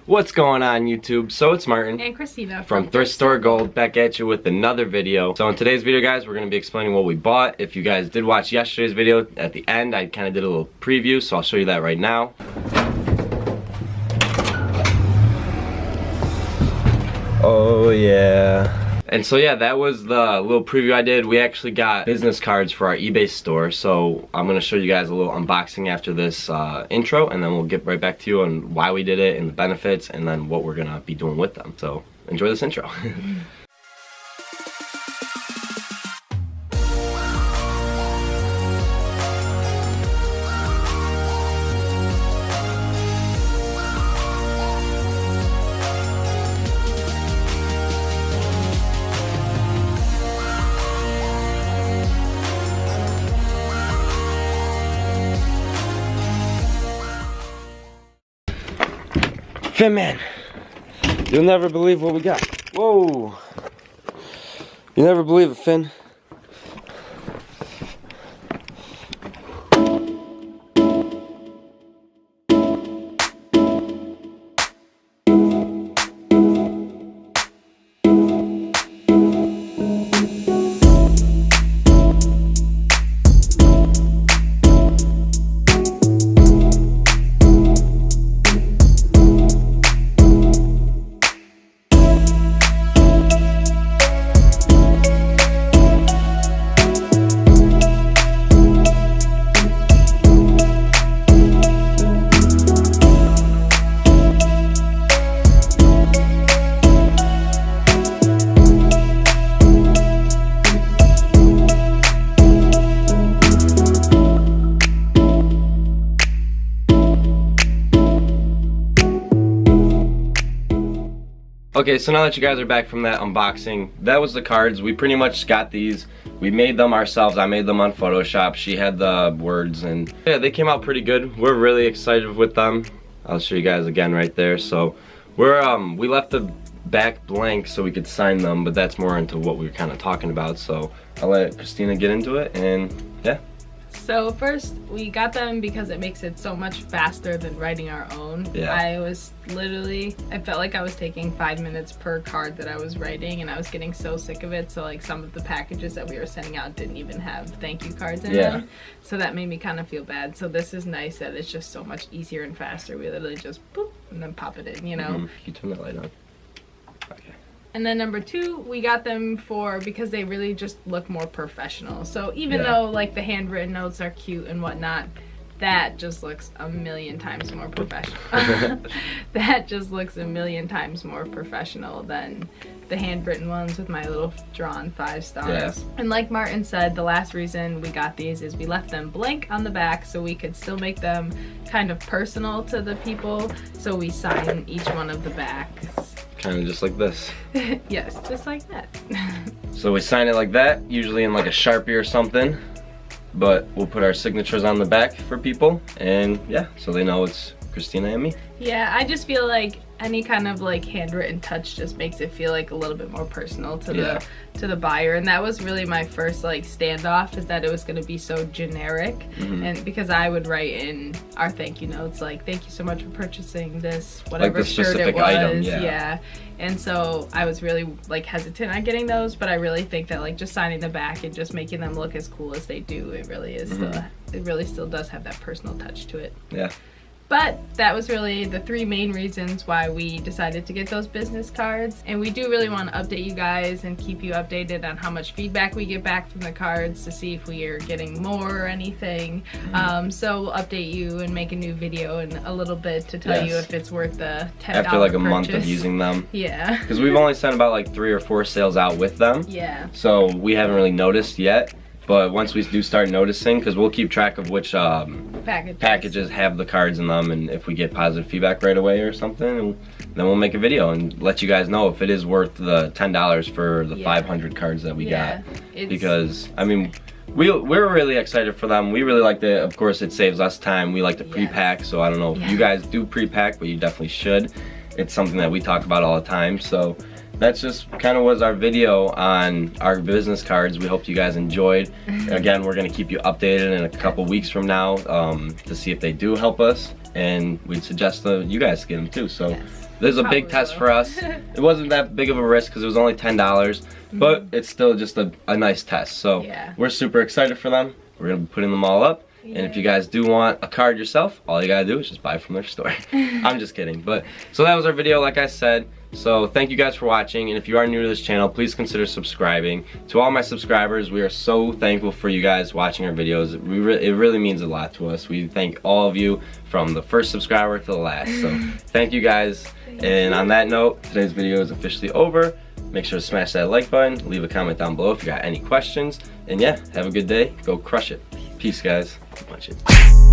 What's going on, YouTube? So it's Martin and Kristina from Thrift Store Gold, back at you with another video. So in today's video, guys, we're going to be explaining what we bought. If you guys did watch yesterday's video, at the end I kind of did a little preview, so I'll show you that right now. Oh yeah. And so yeah, that was the little preview I did. We actually got business cards for our eBay store, so I'm going to show you guys a little unboxing after this intro, and then we'll get right back to you on why we did it and the benefits, and then what we're going to be doing with them. So enjoy this intro. Finn, man, you'll never believe what we got. Whoa. You never believe it, Finn. Okay, so now that you guys are back from that unboxing, that was the cards. We pretty much got these. We made them ourselves. I made them on Photoshop. She had the words, and yeah, they came out pretty good. We're really excited with them. I'll show you guys again right there. So we left the back blank so we could sign them, but that's more into what we were kind of talking about. So I'll let Kristina get into it, and yeah. So first, we got them because it makes it so much faster than writing our own. Yeah. I felt like I was taking 5 minutes per card that I was writing, and I was getting so sick of it. So like some of the packages that we were sending out didn't even have thank you cards in them. So that made me kind of feel bad. So this is nice that it's just so much easier and faster. We literally just boop and then pop it in, you know. Can you turn that light on? Okay. And then number two, we got them because they really just look more professional. So even though like the handwritten notes are cute and whatnot, that just looks a million times more professional. That just looks a million times more professional than the handwritten ones with my little drawn 5 stars. Yeah. And like Martin said, the last reason we got these is we left them blank on the back so we could still make them kind of personal to the people. So we sign each one of the backs. Kind of just like this. Yes, just like that. So we sign it like that, usually in like a Sharpie or something, but we'll put our signatures on the back for people, and yeah, so they know it's Kristina and me. Yeah, I just feel like any kind of like handwritten touch just makes it feel like a little bit more personal to the buyer, and that was really my first like standoff, is that it was going to be so generic. And because I would write in our thank you notes like, thank you so much for purchasing this whatever like the shirt specific it was. item, yeah. And so I was really like hesitant on getting those, but I really think that like just signing the back and just making them look as cool as they do, it really is it really still does have that personal touch to it. Yeah. But that was really the 3 main reasons why we decided to get those business cards. And we do really want to update you guys and keep you updated on how much feedback we get back from the cards to see if we are getting more or anything. So we'll update you and make a new video in a little bit to tell you if it's worth the $10 after like a purchase. month of using them. Yeah. Because we've only sent about like 3 or 4 sales out with them. Yeah. So we haven't really noticed yet. But once we do start noticing, because we'll keep track of which packages have the cards in them, and if we get positive feedback right away or something, and then we'll make a video and let you guys know if it is worth the $10 for the 500 cards that we got. Because, I mean, we're really excited for them. We really like it. Of course, it saves us time. We like to pre-pack, so I don't know if you guys do pre-pack, but you definitely should. It's something that we talk about all the time. So that's just kind of was our video on our business cards. We hope you guys enjoyed. Again, we're going to keep you updated in a couple weeks from now to see if they do help us. and we'd suggest you guys get them too. So yes, this is a big test for us. It wasn't that big of a risk because it was only $10, but it's still just a nice test. So we're super excited for them. We're gonna be putting them all up. And if you guys do want a card yourself, all you gotta do is just buy from their store. I'm just kidding. But so that was our video, like I said. So thank you guys for watching, and if you are new to this channel, please consider subscribing. To all my subscribers, we are so thankful for you guys watching our videos. It really means a lot to us. We thank all of you from the first subscriber to the last. So thank you guys. And on that note, today's video is officially over. Make sure to smash that like button, leave a comment down below if you got any questions, and yeah, have a good day. Go crush it. Peace, guys. Punch it.